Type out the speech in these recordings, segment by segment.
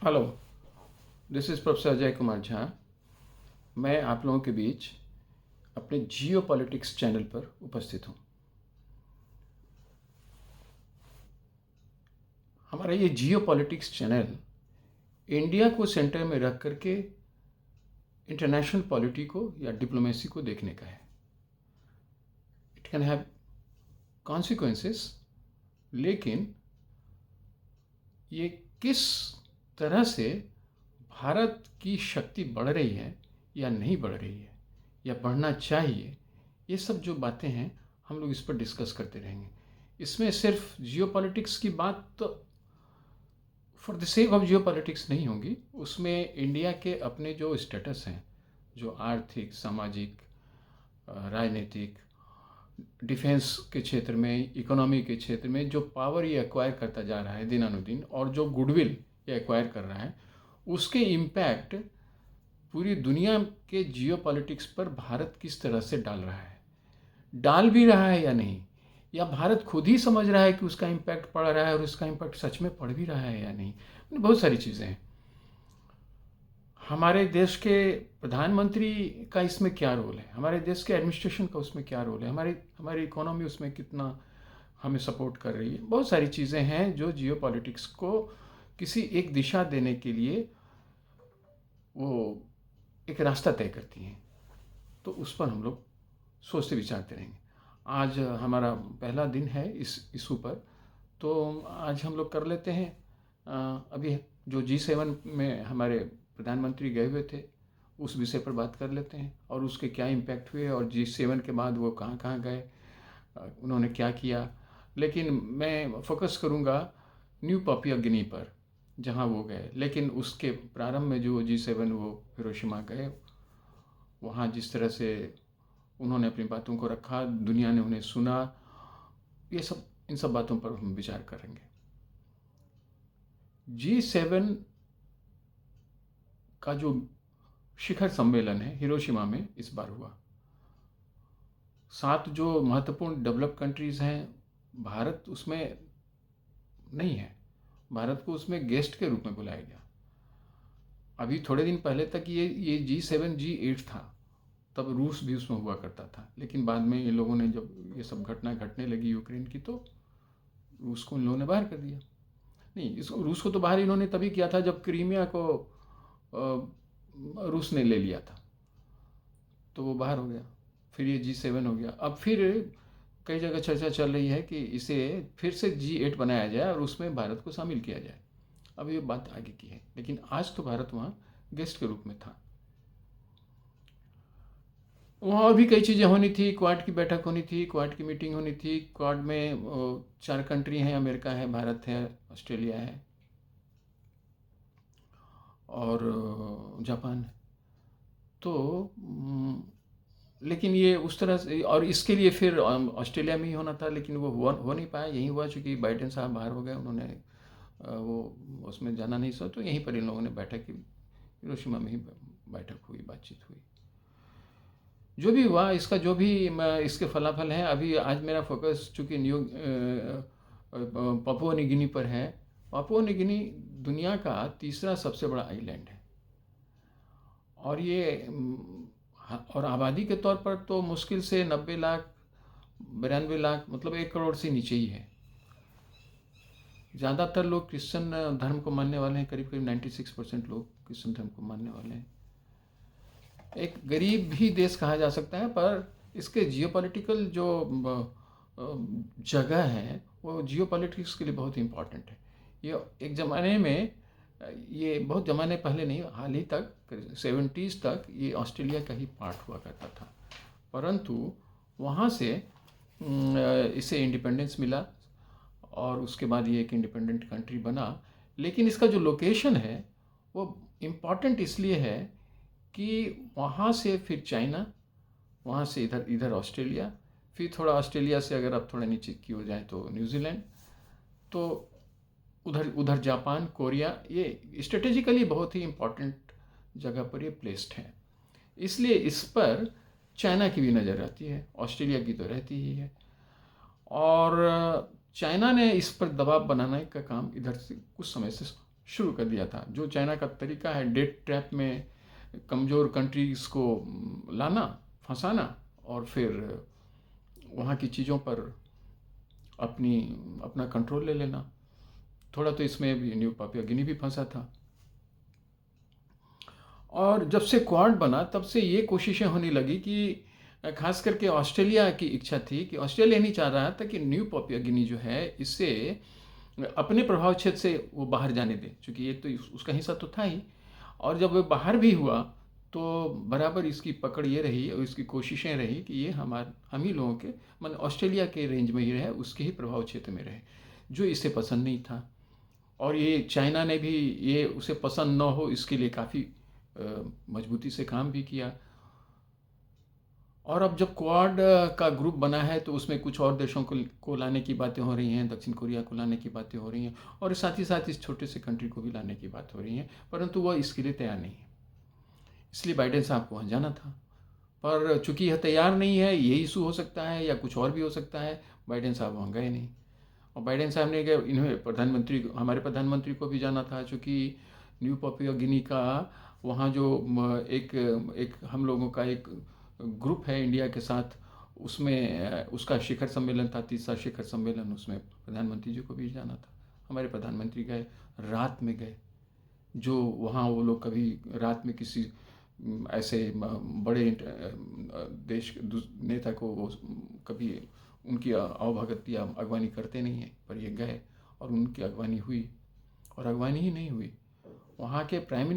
Hello, this is professor Ajay Kumar Jha. मैं आप लोगों के बीच अपने जियो पॉलिटिक्स चैनल पर उपस्थित हूँ। हमारा ये जियो पॉलिटिक्स चैनल इंडिया को सेंटर में रख करके इंटरनेशनल पॉलिटी को या डिप्लोमेसी को देखने का है। इट कैन हैव कॉन्सिक्वेंसेस, लेकिन ये किस तरह से भारत की शक्ति बढ़ रही है या नहीं बढ़ रही है या बढ़ना चाहिए, ये सब जो बातें हैं हम लोग इस पर डिस्कस करते रहेंगे। इसमें सिर्फ जियो पॉलिटिक्स की बात तो for the sake of Jio politics नहीं होगी, उसमें इंडिया के अपने जो स्टेटस हैं, जो आर्थिक, सामाजिक, राजनीतिक, डिफेंस के क्षेत्र में, इकोनॉमी के क्षेत्र में जो पावर ये एक्वायर करता जा रहा है दिनानुदिन, और जो गुडविल ये एक्वायर कर रहा है, उसके इम्पैक्ट पूरी दुनिया के जियो पॉलिटिक्स पर भारत किस तरह से डाल रहा है, डाल भी रहा है या नहीं, या भारत खुद ही समझ रहा है कि उसका इम्पैक्ट पड़ रहा है और उसका इम्पैक्ट सच में पड़ भी रहा है या नहीं। बहुत सारी चीज़ें हैं। हमारे देश के प्रधानमंत्री का इसमें क्या रोल है, हमारे देश के एडमिनिस्ट्रेशन का उसमें क्या रोल है, हमारी इकोनॉमी उसमें कितना हमें सपोर्ट कर रही है। बहुत सारी चीज़ें हैं जो जियो पॉलिटिक्स को किसी एक दिशा देने के लिए वो एक रास्ता तय करती हैं। तो उस पर हम लोग सोचते विचारते रहेंगे। आज हमारा पहला दिन है इस इशू पर, तो आज हम लोग कर लेते हैं। अभी जो G7 में हमारे प्रधानमंत्री गए हुए थे, उस विषय पर बात कर लेते हैं और उसके क्या इम्पैक्ट हुए, और G7 के बाद वो कहाँ कहाँ गए, उन्होंने क्या किया। लेकिन मैं फोकस करूँगा न्यू पापुआ गिनी पर, जहाँ वो गए। लेकिन उसके प्रारंभ में जो G7 वो हिरोशिमा गए, वहाँ जिस तरह से उन्होंने अपनी बातों को रखा, दुनिया ने उन्हें सुना, ये सब, इन सब बातों पर हम विचार करेंगे। G7 का जो शिखर सम्मेलन है हिरोशिमा में इस बार हुआ, 7 जो महत्वपूर्ण डेवलप कंट्रीज़ हैं, भारत उसमें नहीं है। भारत को उसमें गेस्ट के रूप में बुलाया गया। अभी थोड़े दिन पहले तक ये G7 G8 था, तब रूस भी उसमें हुआ करता था। लेकिन बाद में ये लोगों ने, जब ये सब घटना घटने लगी यूक्रेन की, तो रूस को इन लोगों ने बाहर कर दिया। नहीं, इसको रूस को तो बाहर इन्होंने तभी किया था जब क्रीमिया को रूस ने ले लिया था, तो वो बाहर हो गया। फिर ये G7 हो गया। अब फिर कई जगह चर्चा चल रही है कि इसे फिर से G8 बनाया जाए और उसमें भारत को शामिल किया जाए। अब ये बात आगे की है, लेकिन आज तो भारत वहाँ गेस्ट के रूप में था। वहाँ और भी कई चीज़ें होनी थी। क्वाड की बैठक होनी थी, क्वाड की मीटिंग होनी थी। क्वाड में 4 कंट्री हैं, अमेरिका है, भारत है, ऑस्ट्रेलिया है और जापान है। तो लेकिन ये उस तरह से, और इसके लिए फिर ऑस्ट्रेलिया में ही होना था, लेकिन वो हो नहीं पाया। यहीं हुआ, चूँकि बाइडेन साहब बाहर हो गए, उन्होंने वो उसमें जाना नहीं सोचा, तो यहीं पर इन लोगों ने बैठक की, हिरोशिमा में ही बैठक हुई, बातचीत हुई। जो भी हुआ, इसका जो भी इसके फलाफल हैं। अभी आज मेरा फोकस चूँकि पापुआ न्यू गिनी पर है। पापुआ न्यू गिनी दुनिया का तीसरा सबसे बड़ा आइलैंड है, और ये और आबादी के तौर पर तो मुश्किल से 90 लाख, 92 लाख, मतलब 1 करोड़ से नीचे ही है। ज़्यादातर लोग क्रिश्चियन धर्म को मानने वाले हैं, करीब करीब 96% लोग क्रिश्चियन धर्म को मानने वाले हैं। एक गरीब भी देश कहा जा सकता है, पर इसके जियोपॉलिटिकल जो जगह है वो जियोपॉलिटिक्स के लिए बहुत इम्पॉर्टेंट है। ये एक ज़माने में, ये बहुत ज़माने पहले नहीं, हाल ही तक 70s तक ये ऑस्ट्रेलिया का ही पार्ट हुआ करता था, परंतु वहाँ से इसे इंडिपेंडेंस मिला और उसके बाद ये एक इंडिपेंडेंट कंट्री बना। लेकिन इसका जो लोकेशन है वो इम्पॉर्टेंट इसलिए है कि वहाँ से फिर चाइना, वहाँ से इधर ऑस्ट्रेलिया, फिर थोड़ा ऑस्ट्रेलिया से अगर आप थोड़ा नीचे की हो जाए तो न्यूजीलैंड, तो उधर जापान, कोरिया, ये स्ट्रेटेजिकली बहुत ही इम्पॉर्टेंट जगह पर ये प्लेस्ड है। इसलिए इस पर चाइना की भी नज़र रहती है, ऑस्ट्रेलिया की तो रहती ही है। और चाइना ने इस पर दबाव बनाने का काम इधर से कुछ समय से शुरू कर दिया था। जो चाइना का तरीका है डेट ट्रैप में कमज़ोर कंट्रीज़ को लाना, फंसाना और फिर वहाँ की चीज़ों पर अपना कंट्रोल ले लेना। थोड़ा तो इसमें भी न्यू पापुआ गिनी भी फंसा था। और जब से क्वाड बना तब से ये कोशिशें होने लगी कि खास करके ऑस्ट्रेलिया की इच्छा थी कि ऑस्ट्रेलिया नहीं चाह रहा था कि न्यू पापुआ गिनी जो है इससे अपने प्रभाव क्षेत्र से वो बाहर जाने दे, क्योंकि ये तो उसका हिस्सा तो था ही। और जब वो बाहर भी हुआ तो बराबर इसकी पकड़ ये रही और इसकी कोशिशें रही कि ये हम ही लोगों के मतलब ऑस्ट्रेलिया के रेंज में ही रहे, उसके ही प्रभाव क्षेत्र में रहे, जो इसे पसंद नहीं था। और ये चाइना ने भी ये उसे पसंद न हो इसके लिए काफ़ी मजबूती से काम भी किया। और अब जब क्वाड का ग्रुप बना है तो उसमें कुछ और देशों को लाने की बातें हो रही हैं, दक्षिण कोरिया को लाने की बातें हो रही हैं और साथ ही साथ इस छोटे से कंट्री को भी लाने की बात हो रही है, परंतु वह इसके लिए तैयार नहीं है। इसलिए बाइडेन साहब को वहाँ जाना था, पर चूंकि यह तैयार नहीं है, ये इशू हो सकता है या कुछ और भी हो सकता है, बाइडेन साहब वहाँ गए नहीं। और बाइडेन साहब ने गए, इन्हें हमारे प्रधानमंत्री को भी जाना था, चूँकि न्यू पापुआ गिनी का वहाँ जो एक हम लोगों का एक ग्रुप है इंडिया के साथ, उसमें उसका शिखर सम्मेलन था, तीसरा शिखर सम्मेलन, उसमें प्रधानमंत्री जी को भी जाना था। हमारे प्रधानमंत्री गए, रात में गए। जो वहाँ वो लोग कभी रात में किसी ऐसे बड़े देश नेता को वो कभी उनकी आवभगत या अगवानी करते नहीं हैं, पर ये गए और उनकी अगवानी हुई। और अगवानी ही नहीं हुई, वहाँ के प्राइम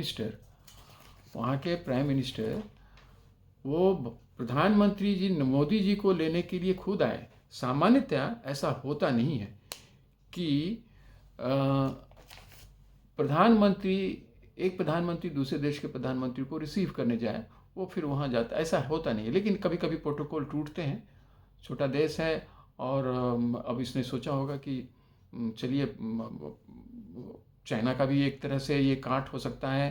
मिनिस्टर वो प्रधानमंत्री जी मोदी जी को लेने के लिए खुद आए। सामान्यतः ऐसा होता नहीं है कि एक प्रधानमंत्री दूसरे देश के प्रधानमंत्री को रिसीव करने जाए, वो फिर वहाँ जाता, ऐसा होता नहीं है। लेकिन कभी कभी प्रोटोकॉल टूटते हैं, छोटा देश है और अब इसने सोचा होगा कि चलिए चाइना का भी एक तरह से ये काट हो सकता है,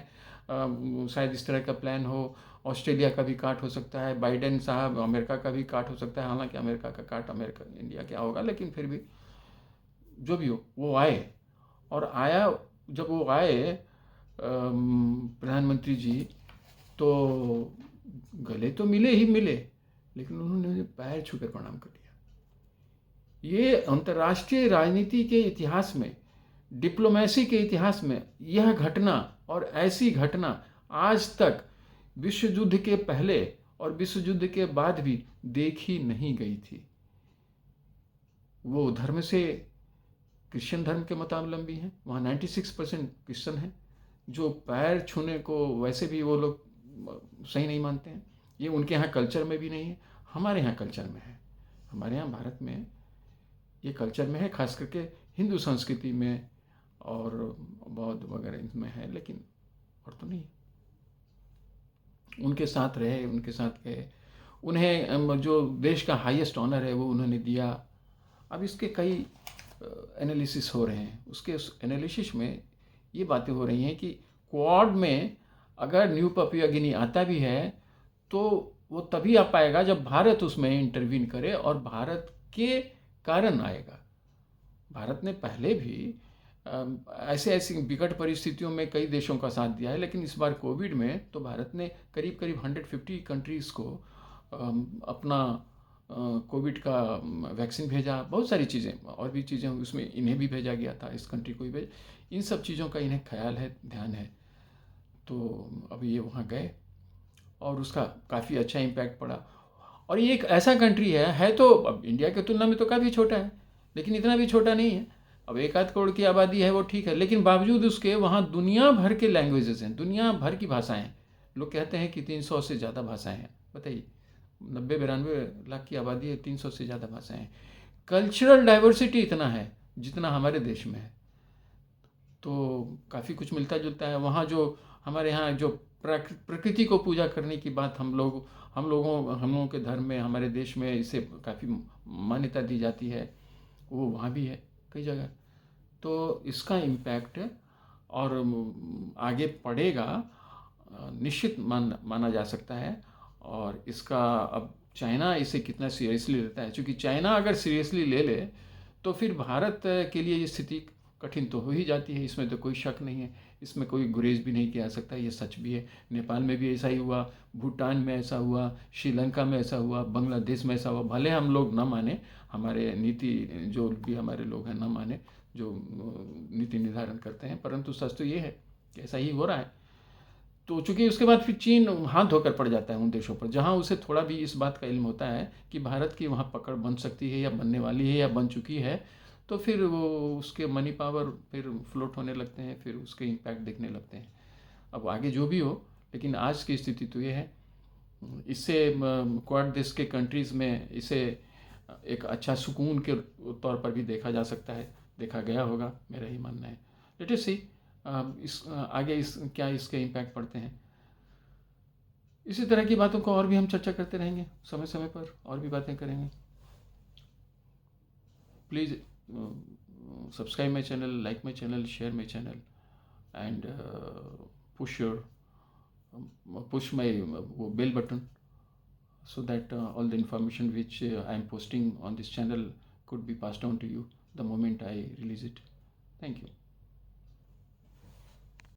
शायद इस तरह का प्लान हो। ऑस्ट्रेलिया का भी काट हो सकता है, बाइडेन साहब अमेरिका का भी काट हो सकता है। हालांकि अमेरिका का काट अमेरिका इंडिया क्या होगा, लेकिन फिर भी जो भी हो वो आए। और जब वो आए प्रधानमंत्री जी, तो गले तो मिले ही मिले, लेकिन उन्होंने पैर छूकर प्रणाम कर दिया। ये अंतर्राष्ट्रीय राजनीति के इतिहास में, डिप्लोमेसी के इतिहास में यह घटना और ऐसी घटना आज तक विश्व युद्ध के पहले और विश्व युद्ध के बाद भी देखी नहीं गई थी। वो धर्म से क्रिश्चियन धर्म के मतावलंबी हैं, वहाँ 96% क्रिश्चियन हैं, जो पैर छूने को वैसे भी वो लोग सही नहीं मानते हैं। ये उनके यहाँ कल्चर में भी नहीं है, हमारे यहाँ कल्चर में है। हमारे यहाँ भारत में ये कल्चर में है, खास करके हिंदू संस्कृति में और बौद्ध वगैरह इनमें है, लेकिन और तो नहीं। उनके साथ रहे, उनके साथ गए, उन्हें जो देश का हाईएस्ट ऑनर है वो उन्होंने दिया। अब इसके कई एनालिसिस हो रहे हैं, उस एनालिसिस में ये बातें हो रही हैं कि क्वाड में अगर न्यू पापुआ गिनी आता भी है तो वो तभी आ पाएगा जब भारत उसमें इंटरवीन करे, और भारत के कारण आएगा। भारत ने पहले भी ऐसी विकट परिस्थितियों में कई देशों का साथ दिया है, लेकिन इस बार कोविड में तो भारत ने करीब 150 कंट्रीज़ को अपना कोविड का वैक्सीन भेजा, बहुत सारी चीज़ें और भी चीज़ें उसमें इन्हें भी भेजा गया था, इस कंट्री को भी भेजा। इन सब चीज़ों का इन्हें ख्याल है, ध्यान है। तो अब ये वहाँ गए और उसका काफ़ी अच्छा इम्पैक्ट पड़ा। और ये एक ऐसा कंट्री है तो अब इंडिया की तुलना में तो काफ़ी छोटा है, लेकिन इतना भी छोटा नहीं है। अब 1 आध करोड़ की आबादी है, वो ठीक है, लेकिन बावजूद उसके वहाँ दुनिया भर के लैंग्वेजेस हैं, दुनिया भर की भाषाएं। लोग कहते हैं कि 300 से ज़्यादा भाषाएं हैं। बताइए, 90-92 लाख की आबादी है, 300 से ज़्यादा भाषाएं हैं। कल्चरल डाइवर्सिटी इतना है जितना हमारे देश में है, तो काफ़ी कुछ मिलता जुलता है। वहाँ जो हमारे यहाँ जो प्रकृति को पूजा करने की बात हम लोगों के धर्म में, हमारे देश में इसे काफ़ी मान्यता दी जाती है, वो वहाँ भी है कई जगह। तो इसका इम्पैक्ट और आगे पड़ेगा निश्चित माना जा सकता है। और इसका अब चाइना इसे कितना सीरियसली लेता है, क्योंकि चाइना अगर सीरियसली ले ले तो फिर भारत के लिए ये स्थिति कठिन तो हो ही जाती है, इसमें तो कोई शक नहीं है, इसमें कोई गुरेज भी नहीं किया जा सकता, ये सच भी है। नेपाल में भी ऐसा ही हुआ, भूटान में ऐसा हुआ, श्रीलंका में ऐसा हुआ, बांग्लादेश में ऐसा हुआ। भले हम लोग न माने, हमारे नीति जो भी हमारे लोग हैं न माने, जो नीति निर्धारण करते हैं, परंतु सच तो ये है कि ऐसा ही हो रहा है। तो चूंकि उसके बाद फिर चीन हाथ धोकर पड़ जाता है उन देशों पर जहां उसे थोड़ा भी इस बात का इल्म होता है कि भारत की वहां पकड़ बन सकती है या बनने वाली है या बन चुकी है, तो फिर वो उसके मनी पावर फिर फ्लोट होने लगते हैं, फिर उसके इम्पैक्ट दिखने लगते हैं। अब आगे जो भी हो, लेकिन आज की स्थिति तो ये है। इससे क्वाड देश के कंट्रीज़ में इसे एक अच्छा सुकून के तौर पर भी देखा जा सकता है, देखा गया होगा, मेरा ही मानना है। लेट अस सी इस आगे इस क्या इसके इम्पैक्ट पड़ते हैं। इसी तरह की बातों को और भी हम चर्चा करते रहेंगे, समय समय पर और भी बातें करेंगे। Please subscribe my channel, like my channel, share my channel, and push my bell button, so that all the information which I am posting on this channel could be passed on to you the moment I release it. Thank you.